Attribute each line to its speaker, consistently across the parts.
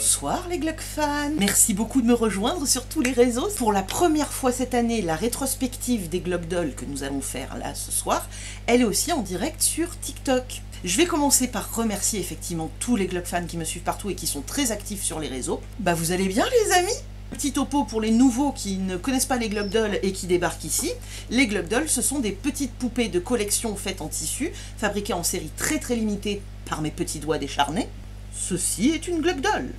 Speaker 1: Bonsoir les Gluck fans. Merci beaucoup de me rejoindre sur tous les réseaux. Pour la première fois cette année, la rétrospective des Gluck Dolls que nous allons faire là ce soir, elle est aussi en direct sur TikTok. Je vais commencer par remercier effectivement tous les Gluck fans qui me suivent partout et qui sont très actifs sur les réseaux. Bah vous allez bien les amis? Petit topo pour les nouveaux qui ne connaissent pas les Gluck Dolls et qui débarquent ici. Les Gluck Dolls, ce sont des petites poupées de collection faites en tissu, fabriquées en série très limitée par mes petits doigts décharnés. Ceci est une Gluck Doll.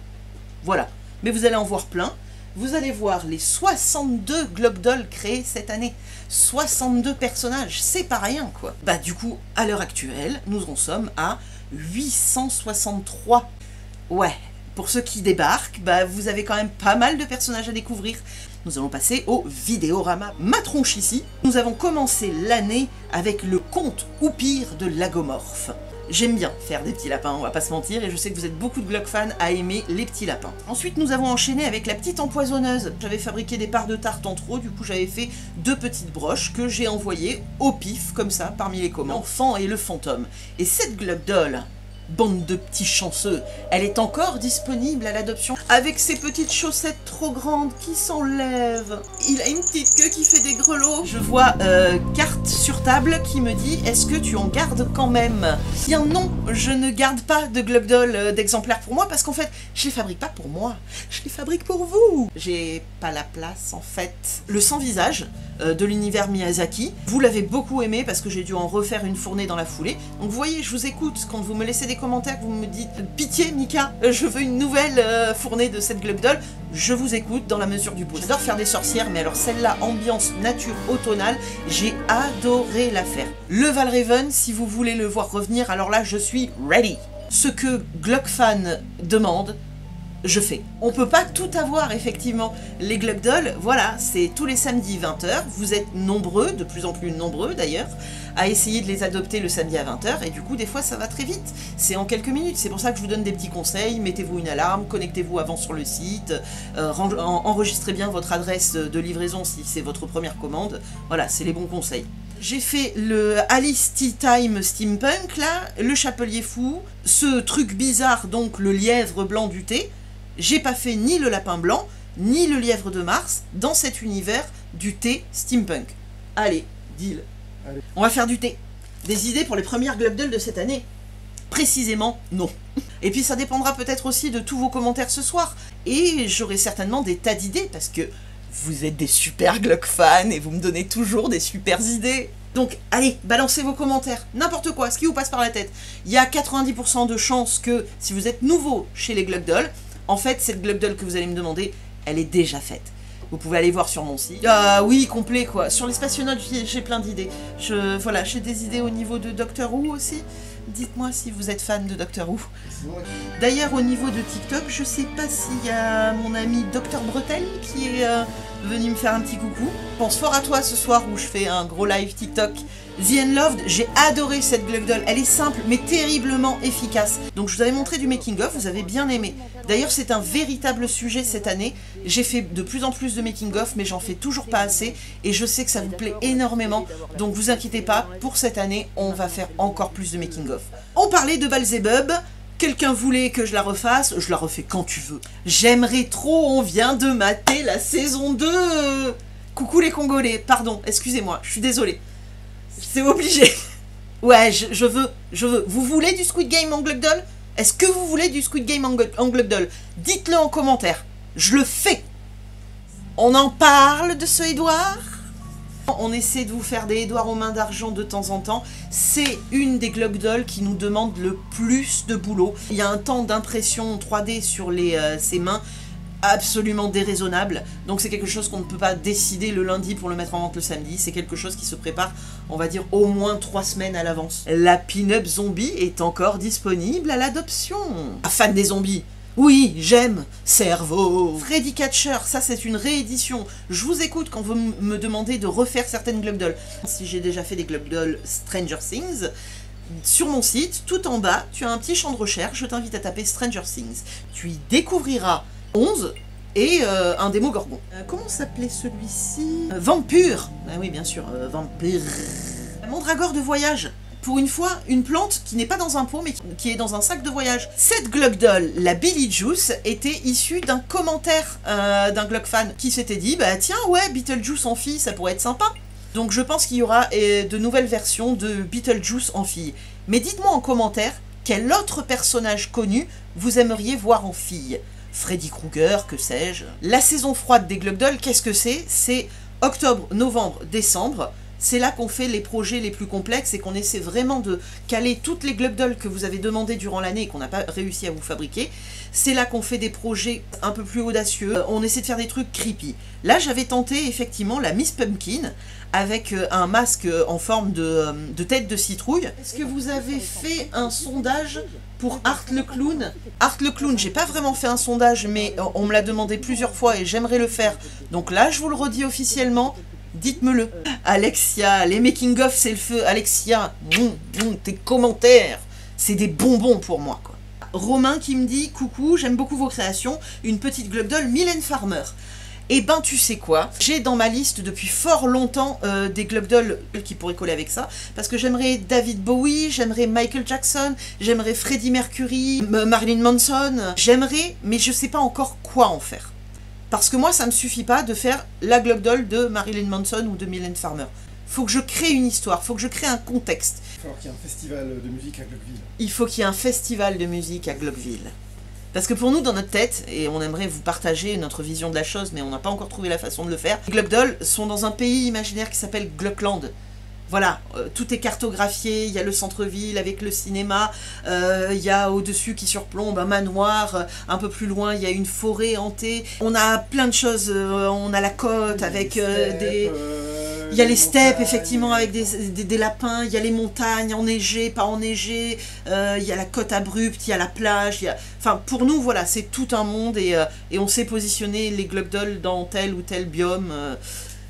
Speaker 1: Voilà. Mais vous allez en voir plein. Vous allez voir les 62 Gluck Dolls créés cette année. 62 personnages, c'est pas rien quoi. Bah du coup, à l'heure actuelle, nous en sommes à 863. Ouais. Pour ceux qui débarquent, bah, vous avez quand même pas mal de personnages à découvrir. Nous allons passer au Vidéorama. Ma tronche ici. Nous avons commencé l'année avec le conte ou pire de Lagomorph. J'aime bien faire des petits lapins, on va pas se mentir, et je sais que vous êtes beaucoup de Gluck fans à aimer les petits lapins. Ensuite, nous avons enchaîné avec la petite empoisonneuse. J'avais fabriqué des parts de tarte en trop, du coup j'avais fait 2 petites broches que j'ai envoyées au pif, comme ça, parmi les commandes. L'enfant et le fantôme. Et cette Gluck Doll, bande de petits chanceux, elle est encore disponible à l'adoption avec ses petites chaussettes trop grandes qui s'enlèvent. Il a une petite queue qui fait des grelots. Je vois carte sur table qui me dit est-ce que tu en gardes quand même? Bien non, je ne garde pas de Gluck Doll d'exemplaires pour moi parce qu'en fait je les fabrique pas pour moi, je les fabrique pour vous. J'ai pas la place en fait. Le sans visage de l'univers Miyazaki, vous l'avez beaucoup aimé parce que j'ai dû en refaire une fournée dans la foulée. Donc vous voyez, je vous écoute quand vous me laissez des commentaires, vous me dites pitié Mika, je veux une nouvelle fournée de cette Gluck Doll, je vous écoute dans la mesure du possible. J'adore faire des sorcières, mais alors celle-là, ambiance nature automnale, j'ai adoré la faire. Le Valraven, si vous voulez le voir revenir, alors là je suis ready. Ce que Gluck fan demande, je fais. On peut pas tout avoir effectivement. Les Gluck Dolls, voilà, c'est tous les samedis 20h. Vous êtes nombreux, de plus en plus nombreux d'ailleurs, à essayer de les adopter le samedi à 20h et du coup des fois ça va très vite. C'est en quelques minutes, c'est pour ça que je vous donne des petits conseils. Mettez-vous une alarme, connectez-vous avant sur le site, enregistrez bien votre adresse de livraison si c'est votre première commande. Voilà, c'est les bons conseils. J'ai fait le Alice Tea Time Steampunk là, le Chapelier Fou, ce truc bizarre donc le lièvre blanc du thé. J'ai pas fait ni le lapin blanc, ni le lièvre de Mars dans cet univers du thé steampunk. Allez, deal. Allez. On va faire du thé. Des idées pour les premières Gluck Dolls de cette année? Précisément, non. Et puis ça dépendra peut-être aussi de tous vos commentaires ce soir. Et j'aurai certainement des tas d'idées parce que vous êtes des super Gluck fans et vous me donnez toujours des super idées. Donc, allez, balancez vos commentaires, n'importe quoi, ce qui vous passe par la tête. Il y a 90% de chances que, si vous êtes nouveau chez les Gluck Dolls, en fait, cette Gluck Doll que vous allez me demander, elle est déjà faite. Vous pouvez aller voir sur mon site. Ah oui, complet quoi. Sur les spationautes, j'ai plein d'idées. Voilà, j'ai des idées au niveau de Doctor Who aussi. Dites-moi si vous êtes fan de Doctor Who. D'ailleurs, au niveau de TikTok, je sais pas s'il y a mon ami Dr Bretel qui est venu me faire un petit coucou. Je pense fort à toi ce soir où je fais un gros live TikTok. The Unloved, j'ai adoré cette Gluck Doll. Elle est simple mais terriblement efficace. Donc je vous avais montré du making of, vous avez bien aimé. D'ailleurs c'est un véritable sujet cette année. J'ai fait de plus en plus de making of mais j'en fais toujours pas assez. Et je sais que ça vous plaît énormément. Donc vous inquiétez pas, pour cette année on va faire encore plus de making of. On parlait de Belzebub. Quelqu'un voulait que je la refasse, je la refais quand tu veux. J'aimerais trop, on vient de mater la saison 2. Coucou les Congolais, pardon, excusez-moi, je suis désolée. C'est obligé. Ouais, je veux. Vous voulez du Squid Game en Gluck Doll? Est-ce que vous voulez du Squid Game en Gluck Doll? Dites-le en commentaire. Je le fais. On en parle de ce Édouard? On essaie de vous faire des Édouards aux mains d'argent de temps en temps. C'est une des Gluck Dolls qui nous demande le plus de boulot. Il y a un temps d'impression 3D sur ses mains absolument déraisonnable. Donc c'est quelque chose qu'on ne peut pas décider le lundi pour le mettre en vente le samedi. C'est quelque chose qui se prépare, on va dire, au moins 3 semaines à l'avance. La Pin-Up Zombie est encore disponible à l'adoption. Ah, fan des zombies? Oui, j'aime. Cerveau. Freddy Catcher, ça c'est une réédition. Je vous écoute quand vous me demandez de refaire certaines Gluck Dolls. Si j'ai déjà fait des Gluck Dolls Stranger Things, sur mon site, tout en bas, tu as un petit champ de recherche. Je t'invite à taper Stranger Things. Tu y découvriras 11 et un démo-gorgon. Comment s'appelait celui-ci? Vampire. Ah oui, bien sûr, Vampire. Mandragore de voyage. pour une fois, une plante qui n'est pas dans un pot, mais qui est dans un sac de voyage. Cette Glug Doll, la Billy Juice, était issue d'un commentaire d'un Glug fan qui s'était dit, bah tiens, ouais, Beetlejuice en fille, ça pourrait être sympa. Donc je pense qu'il y aura de nouvelles versions de Beetlejuice en fille. Mais dites-moi en commentaire, quel autre personnage connu vous aimeriez voir en fille? Freddy Krueger, que sais-je. La saison froide des Glug Doll, qu'est-ce que c'est? C'est octobre, novembre, décembre. C'est là qu'on fait les projets les plus complexes et qu'on essaie vraiment de caler toutes les Glug Doll que vous avez demandé durant l'année et qu'on n'a pas réussi à vous fabriquer. C'est là qu'on fait des projets un peu plus audacieux. On essaie de faire des trucs creepy. Là, j'avais tenté effectivement la Miss Pumpkin avec un masque en forme de tête de citrouille. Est-ce que vous avez fait un sondage pour Art le Clown? Art le Clown, j'ai pas vraiment fait un sondage, mais on me l'a demandé plusieurs fois et j'aimerais le faire. Donc là, je vous le redis officiellement. Dites-me-le. Alexia, les making-of, c'est le feu. Alexia, tes commentaires, c'est des bonbons pour moi, quoi. Romain qui me dit, coucou, j'aime beaucoup vos créations, une petite Glug Doll, Mylène Farmer. Et ben tu sais quoi, j'ai dans ma liste depuis fort longtemps des Glug Doll qui pourraient coller avec ça, parce que j'aimerais David Bowie, j'aimerais Michael Jackson, j'aimerais Freddie Mercury, Marilyn Manson, j'aimerais, mais je sais pas encore quoi en faire. Parce que moi, ça me suffit pas de faire la Glug Doll de Marilyn Manson ou de Mylène Farmer. Faut que je crée une histoire, faut que je crée un contexte.
Speaker 2: Il faut qu'il y ait un festival de musique à Glugville.
Speaker 1: Il faut qu'il y ait un festival de musique à Glugville. Parce que pour nous, dans notre tête, et on aimerait vous partager notre vision de la chose, mais on n'a pas encore trouvé la façon de le faire, les Glug Doll sont dans un pays imaginaire qui s'appelle Glugland. Voilà, tout est cartographié, il y a le centre-ville avec le cinéma, il y a au-dessus qui surplombe un manoir, un peu plus loin il y a une forêt hantée, on a plein de choses, on a la côte avec des... Il y a les steppes effectivement avec des lapins, il y a les montagnes enneigées, pas enneigées, il y a la côte abrupte, il y a la plage, il y a... Enfin pour nous voilà, c'est tout un monde et on sait positionner les Glug Doll dans tel ou tel biome.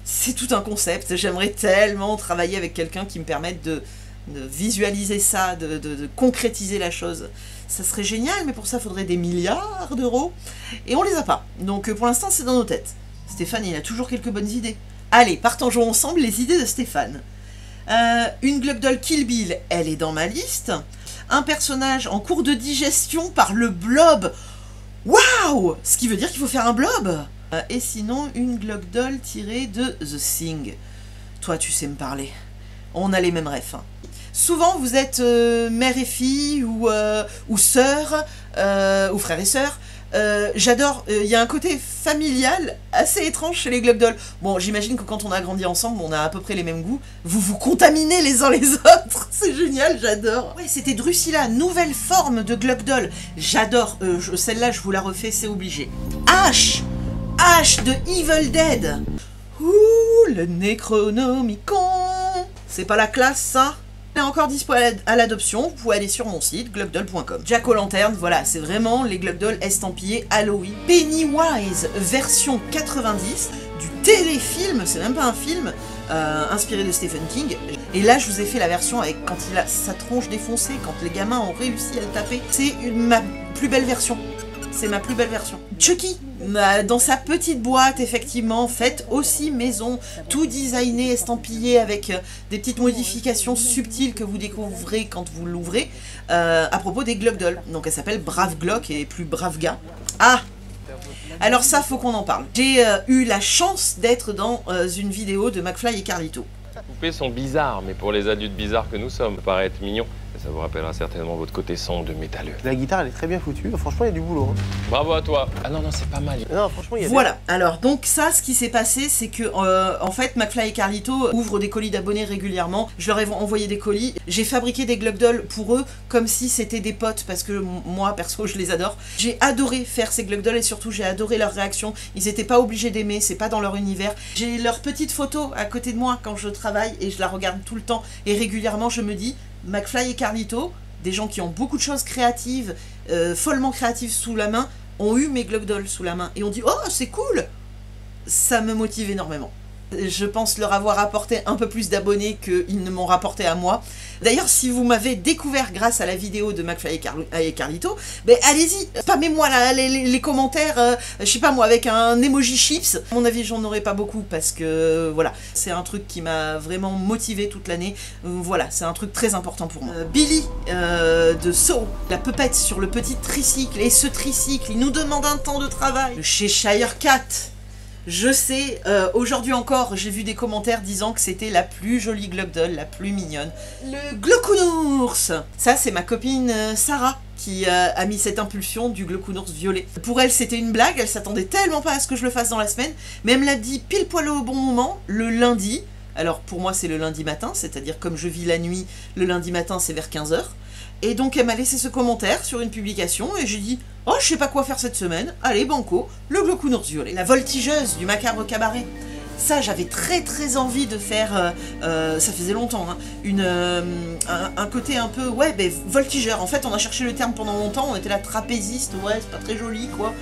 Speaker 1: C'est tout un concept, j'aimerais tellement travailler avec quelqu'un qui me permette de visualiser ça, de concrétiser la chose. Ça serait génial, mais pour ça, il faudrait des milliards d'euros. Et on les a pas. Donc pour l'instant, c'est dans nos têtes. Stéphane, il a toujours quelques bonnes idées. Allez, partageons ensemble les idées de Stéphane. Une Glug Doll Kill Bill, elle est dans ma liste. Un personnage en cours de digestion par le blob. Waouh! Ce qui veut dire qu'il faut faire un blob. Et sinon, une Glug Doll tirée de The Thing. Toi, tu sais me parler. On a les mêmes refs. Hein. Souvent, vous êtes mère et fille, ou sœur, ou frère et sœur. J'adore, il y a un côté familial assez étrange chez les Glug Doll. Bon, j'imagine que quand on a grandi ensemble, on a à peu près les mêmes goûts. Vous vous contaminez les uns les autres. C'est génial, j'adore. Ouais, c'était Drusilla, nouvelle forme de Glug Doll. J'adore, celle-là, je vous la refais, c'est obligé. Ash de Evil Dead. Ouh, le Necronomicon. C'est pas la classe, ça? Elle est encore dispo à l'adoption, vous pouvez aller sur mon site, glugdoll.com. Jack O'Lantern, voilà, c'est vraiment les Glug Doll estampillés Halloween. Pennywise, version 90, du téléfilm, c'est même pas un film, inspiré de Stephen King. Et là, je vous ai fait la version avec quand il a sa tronche défoncée, quand les gamins ont réussi à le taper. C'est ma plus belle version. C'est ma plus belle version. Chucky, dans sa petite boîte, effectivement, faite aussi maison, tout designé, estampillé, avec des petites modifications subtiles que vous découvrez quand vous l'ouvrez, à propos des Glug Doll. Donc elle s'appelle Brave Glock et plus Brave Gars. Ah! Alors ça, faut qu'on en parle. J'ai eu la chance d'être dans une vidéo de McFly et Carlito.
Speaker 3: Les poupées sont bizarres, mais pour les adultes bizarres que nous sommes, ça paraît être mignon. Ça vous rappellera certainement votre côté sombre de métalleux.
Speaker 4: La guitare, elle est très bien foutue. Franchement, il y a du boulot. Hein.
Speaker 3: Bravo à toi. Ah non, c'est pas mal.
Speaker 4: Non, franchement, il y a
Speaker 1: Voilà. Alors, donc ça, ce qui s'est passé, c'est que, en fait, McFly et Carlito ouvrent des colis d'abonnés régulièrement. Je leur ai envoyé des colis. J'ai fabriqué des Glug Doll pour eux, comme si c'était des potes, parce que moi, perso, je les adore. J'ai adoré faire ces Glug Doll et surtout, j'ai adoré leur réaction. Ils n'étaient pas obligés d'aimer, c'est pas dans leur univers. J'ai leur petite photo à côté de moi quand je travaille et je la regarde tout le temps. Et régulièrement, je me dis, McFly et Carlito, des gens qui ont beaucoup de choses créatives, follement créatives sous la main, ont eu mes Glug Doll sous la main. Et on dit, oh, c'est cool! Ça me motive énormément. Je pense leur avoir apporté un peu plus d'abonnés qu'ils ne m'ont rapporté à moi. D'ailleurs, si vous m'avez découvert grâce à la vidéo de McFly et Carlito, ben allez-y, spammez-moi les commentaires, je sais pas moi, avec un emoji chips. À mon avis, j'en aurai pas beaucoup parce que voilà, c'est un truc qui m'a vraiment motivé toute l'année. Voilà, c'est un truc très important pour moi. Billy de Saw, la pupette sur le petit tricycle, et ce tricycle, il nous demande un temps de travail. Le Cheshire Cat. Je sais, aujourd'hui encore, j'ai vu des commentaires disant que c'était la plus jolie Globdoll, la plus mignonne. Le Glocounours. Ça, c'est ma copine Sarah qui a mis cette impulsion du Glocounours violet. Pour elle, c'était une blague, elle s'attendait tellement pas à ce que je le fasse dans la semaine, mais elle me l'a dit pile poil au bon moment, le lundi. Alors pour moi, c'est le lundi matin, c'est-à-dire comme je vis la nuit, le lundi matin, c'est vers 15 h. Et donc elle m'a laissé ce commentaire sur une publication et j'ai dit « Oh, je sais pas quoi faire cette semaine, allez banco, le Glocounours violet. » La voltigeuse du Macabre Cabaret. Ça, j'avais très envie de faire, ça faisait longtemps, hein, un côté un peu, ouais, ben, voltigeur. En fait, on a cherché le terme pendant longtemps, on était là trapéziste, ouais, c'est pas très joli, quoi.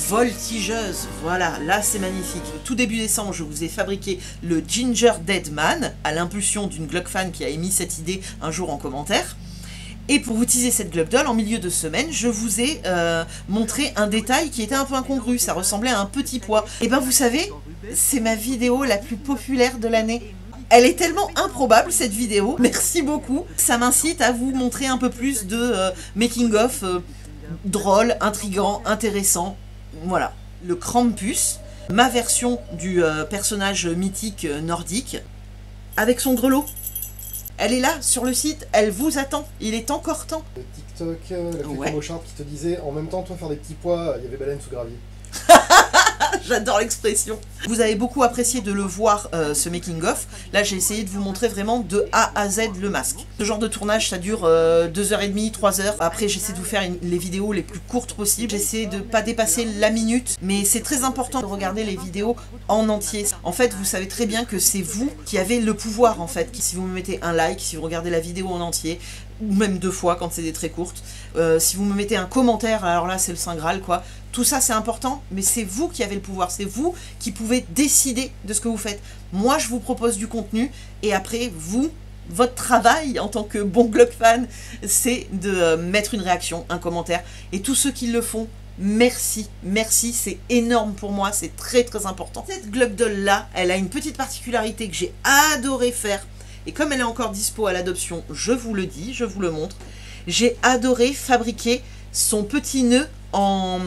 Speaker 1: Voltigeuse, voilà, là c'est magnifique. Tout début décembre, je vous ai fabriqué le Ginger Dead Man, à l'impulsion d'une Glock fan qui a émis cette idée un jour en commentaire. Et pour vous teaser cette Globdoll, en milieu de semaine, je vous ai montré un détail qui était un peu incongru, ça ressemblait à un petit pois. Et ben vous savez, c'est ma vidéo la plus populaire de l'année. Elle est tellement improbable cette vidéo, merci beaucoup. Ça m'incite à vous montrer un peu plus de making-of drôle, intrigant, intéressant. Voilà, le Krampus, ma version du personnage mythique nordique, avec son grelot. Elle est là, sur le site, elle vous attend, il est encore temps.
Speaker 2: Le TikTok, la fée Cabochard qui te disait, en même temps, toi faire des petits pois, il y avait baleine sous gravier.
Speaker 1: J'adore l'expression. Vous avez beaucoup apprécié de le voir, ce making-of. Là, j'ai essayé de vous montrer vraiment de A à Z le masque. Ce genre de tournage, ça dure 2h30, 3h. Après, j'essaie de vous faire les vidéos les plus courtes possibles. J'essaie de pas dépasser la minute. Mais c'est très important de regarder les vidéos en entier. En fait, vous savez très bien que c'est vous qui avez le pouvoir, en fait. Si vous me mettez un like, si vous regardez la vidéo en entier, ou même 2 fois quand c'est des très courtes. Si vous me mettez un commentaire, alors là, c'est le Saint Graal, quoi. Tout ça, c'est important, mais c'est vous qui avez le pouvoir. C'est vous qui pouvez décider de ce que vous faites. Moi, je vous propose du contenu, et après, vous, votre travail en tant que bon Glock fan, c'est de mettre une réaction, un commentaire. Et tous ceux qui le font, merci, merci, c'est énorme pour moi, c'est très important. Cette Globdoll là, elle a une petite particularité que j'ai adoré faire, et comme elle est encore dispo à l'adoption, je vous le dis, je vous le montre, j'ai adoré fabriquer son petit nœud en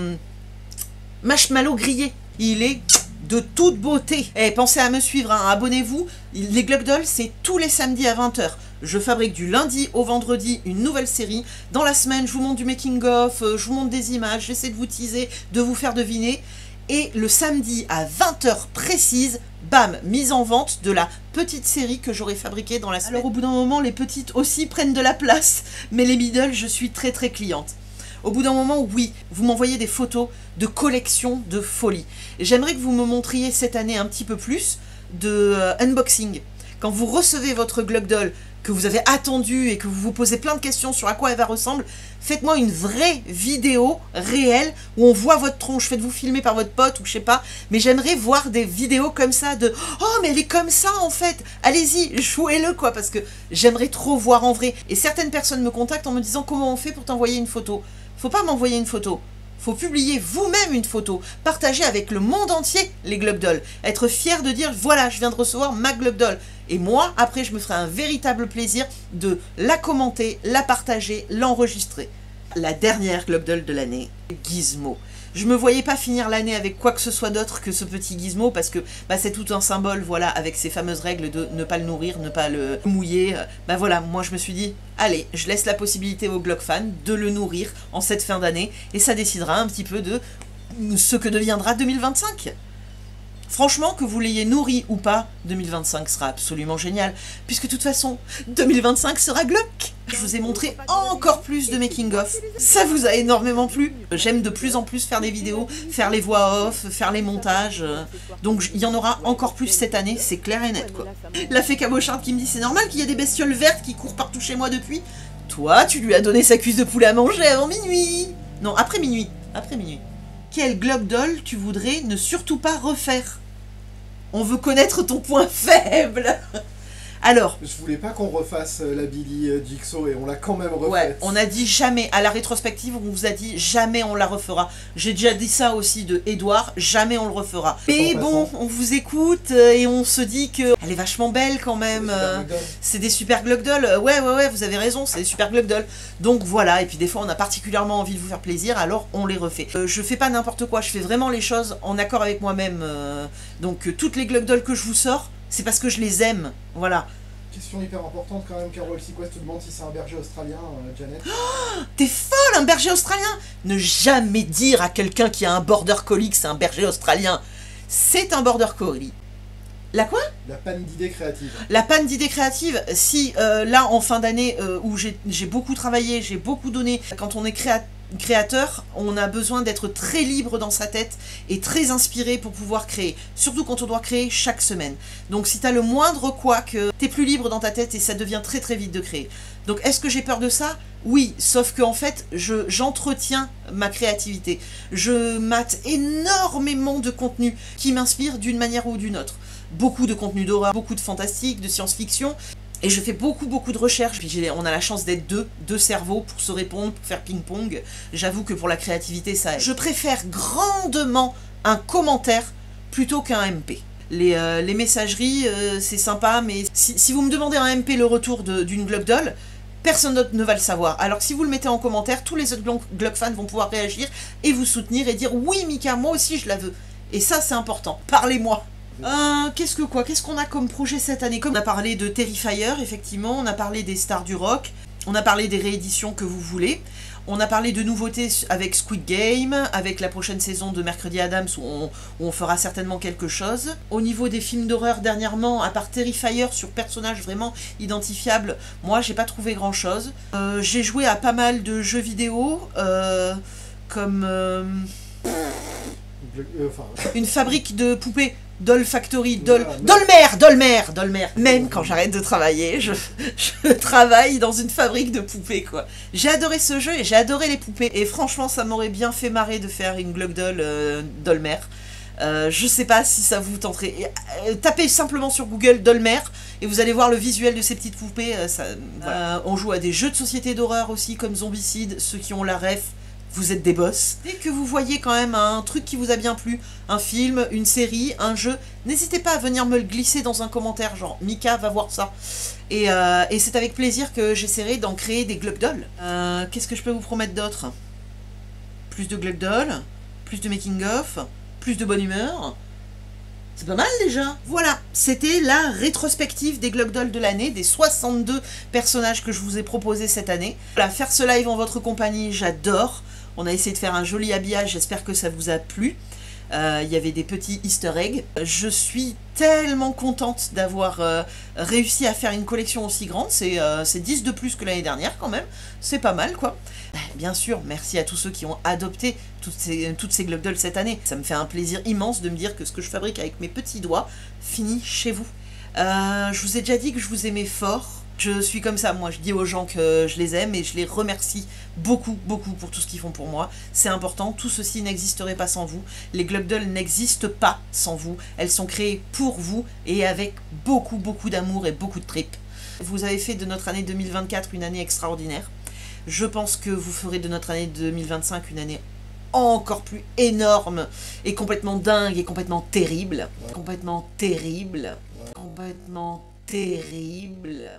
Speaker 1: marshmallow grillé. Il est de toute beauté. Et pensez à me suivre, hein, abonnez-vous. Les Globdoll, c'est tous les samedis à 20 h. Je fabrique du lundi au vendredi une nouvelle série. Dans la semaine, je vous montre du making-of, je vous montre des images, j'essaie de vous teaser, de vous faire deviner. Et le samedi à 20 h précise, bam, mise en vente de la petite série que j'aurais fabriquée dans la semaine. Alors au bout d'un moment, les petites aussi prennent de la place, mais les middle, je suis très cliente. Au bout d'un moment, oui, vous m'envoyez des photos de collections de folie. J'aimerais que vous me montriez cette année un petit peu plus de unboxing. Quand vous recevez votre Globdoll, que vous avez attendu et que vous vous posez plein de questions sur à quoi elle va ressembler, faites-moi une vraie vidéo réelle où on voit votre tronche. Faites-vous filmer par votre pote ou je sais pas. Mais j'aimerais voir des vidéos comme ça de « Oh, mais elle est comme ça en fait ! Allez-y, jouez-le quoi !» Parce que j'aimerais trop voir en vrai. Et certaines personnes me contactent en me disant « Comment on fait pour t'envoyer une photo ?» Faut pas m'envoyer une photo. Faut publier vous-même une photo, partager avec le monde entier les Globdoll, être fier de dire voilà, je viens de recevoir ma Globdoll. Et moi, après, je me ferai un véritable plaisir de la commenter, la partager, l'enregistrer. La dernière Globdoll de l'année, Gizmo. Je me voyais pas finir l'année avec quoi que ce soit d'autre que ce petit Gizmo parce que bah, c'est tout un symbole, voilà, avec ces fameuses règles de ne pas le nourrir, ne pas le mouiller. Bah voilà, moi je me suis dit, allez, je laisse la possibilité aux Glock fans de le nourrir en cette fin d'année et ça décidera un petit peu de ce que deviendra 2025. Franchement, que vous l'ayez nourri ou pas, 2025 sera absolument génial, puisque de toute façon, 2025 sera Glock. Je vous ai montré encore plus de making-of, ça vous a énormément plu. J'aime de plus en plus faire des vidéos, faire les voix off, faire les montages, donc il y en aura encore plus cette année, c'est clair et net quoi. La fée Cabochard qui me dit c'est normal qu'il y ait des bestioles vertes qui courent partout chez moi depuis. Toi, tu lui as donné sa cuisse de poulet à manger avant minuit. Non, après minuit, après minuit. Quelle Globdoll tu voudrais ne surtout pas refaire? On veut connaître ton point faible. Alors,
Speaker 2: je voulais pas qu'on refasse la Billy Jigsaw et on l'a quand même refaite.
Speaker 1: ouais, on a dit jamais, à la rétrospective, on vous a dit jamais on la refera. J'ai déjà dit ça aussi de Edouard, jamais on le refera. Mais bon, on vous écoute et on se dit que elle est vachement belle quand même. C'est des super Glug Dolls. Ouais, vous avez raison, c'est des super Glug Dolls. Donc voilà, et puis des fois on a particulièrement envie de vous faire plaisir, alors on les refait. Je fais pas n'importe quoi, je fais vraiment les choses en accord avec moi-même. Donc toutes les Glug Dolls que je vous sors, c'est parce que je les aime, voilà.
Speaker 2: Question hyper importante quand même, Carol Sequest te demande si c'est un berger australien, Janet.
Speaker 1: Oh, t'es folle, un berger australien? Ne jamais dire à quelqu'un qui a un border collie que c'est un berger australien. C'est un border collie. La quoi?
Speaker 2: La panne d'idées créatives.
Speaker 1: La panne d'idées créatives, si là en fin d'année où j'ai beaucoup travaillé, j'ai beaucoup donné, quand on est créateur, on a besoin d'être très libre dans sa tête et très inspiré pour pouvoir créer. Surtout quand on doit créer chaque semaine. Donc si t'as le moindre couac, t'es plus libre dans ta tête et ça devient très très vite de créer. Donc est-ce que j'ai peur de ça? Oui, sauf que en fait, j'entretiens ma créativité. Je mate énormément de contenu qui m'inspire d'une manière ou d'une autre. Beaucoup de contenu d'horreur, beaucoup de fantastique, de science-fiction. Et je fais beaucoup de recherches, puis on a la chance d'être deux cerveaux pour se répondre, pour faire ping-pong. J'avoue que pour la créativité, ça aide. Je préfère grandement un commentaire plutôt qu'un MP. Les messageries, c'est sympa, mais si vous me demandez un MP le retour d'une Glug Doll, personne d'autre ne va le savoir. Alors que si vous le mettez en commentaire, tous les autres Glug fans vont pouvoir réagir et vous soutenir et dire « Oui, Mika, moi aussi je la veux ». Et ça, c'est important. Parlez-moi. Qu'est-ce qu'on a comme projet cette année? Comme on a parlé de Terrifier, effectivement, on a parlé des stars du rock, on a parlé des rééditions que vous voulez, on a parlé de nouveautés avec Squid Game, avec la prochaine saison de Mercredi Addams où on fera certainement quelque chose. Au niveau des films d'horreur dernièrement, à part Terrifier sur personnages vraiment identifiables, moi j'ai pas trouvé grand chose. J'ai joué à pas mal de jeux vidéo, comme une fabrique de poupées. Doll Factory, Dollmer. Même quand j'arrête de travailler, je travaille dans une fabrique de poupées, quoi. J'ai adoré ce jeu et j'ai adoré les poupées. Et franchement, ça m'aurait bien fait marrer de faire une Glug Doll Dollmer. Je sais pas si ça vous tenterait. Tapez simplement sur Google Dollmer et vous allez voir le visuel de ces petites poupées. On joue à des jeux de société d'horreur aussi, comme Zombicide, ceux qui ont la ref. Vous êtes des boss. Dès que vous voyez quand même un truc qui vous a bien plu, un film, une série, un jeu, n'hésitez pas à venir me le glisser dans un commentaire, genre Mika va voir ça. Et c'est avec plaisir que j'essaierai d'en créer des Glug Dolls. Qu'est-ce que je peux vous promettre d'autre? Plus de Glug Dolls, plus de making of, plus de bonne humeur. C'est pas mal déjà. Voilà, c'était la rétrospective des Glug Dolls de l'année, des 62 personnages que je vous ai proposés cette année. Voilà, faire ce live en votre compagnie, j'adore. On a essayé de faire un joli habillage, j'espère que ça vous a plu. Il y avait des petits easter eggs. Je suis tellement contente d'avoir réussi à faire une collection aussi grande. C'est 10 de plus que l'année dernière quand même. C'est pas mal quoi. Bien sûr, merci à tous ceux qui ont adopté toutes ces Glug Dolls cette année. Ça me fait un plaisir immense de me dire que ce que je fabrique avec mes petits doigts finit chez vous. Je vous ai déjà dit que je vous aimais fort. Je suis comme ça, moi je dis aux gens que je les aime et je les remercie beaucoup pour tout ce qu'ils font pour moi. C'est important, tout ceci n'existerait pas sans vous. Les Glug Dolls n'existent pas sans vous. Elles sont créées pour vous et avec beaucoup d'amour et beaucoup de tripes. Vous avez fait de notre année 2024 une année extraordinaire. Je pense que vous ferez de notre année 2025 une année encore plus énorme et complètement dingue et complètement terrible. Complètement terrible. Complètement terrible.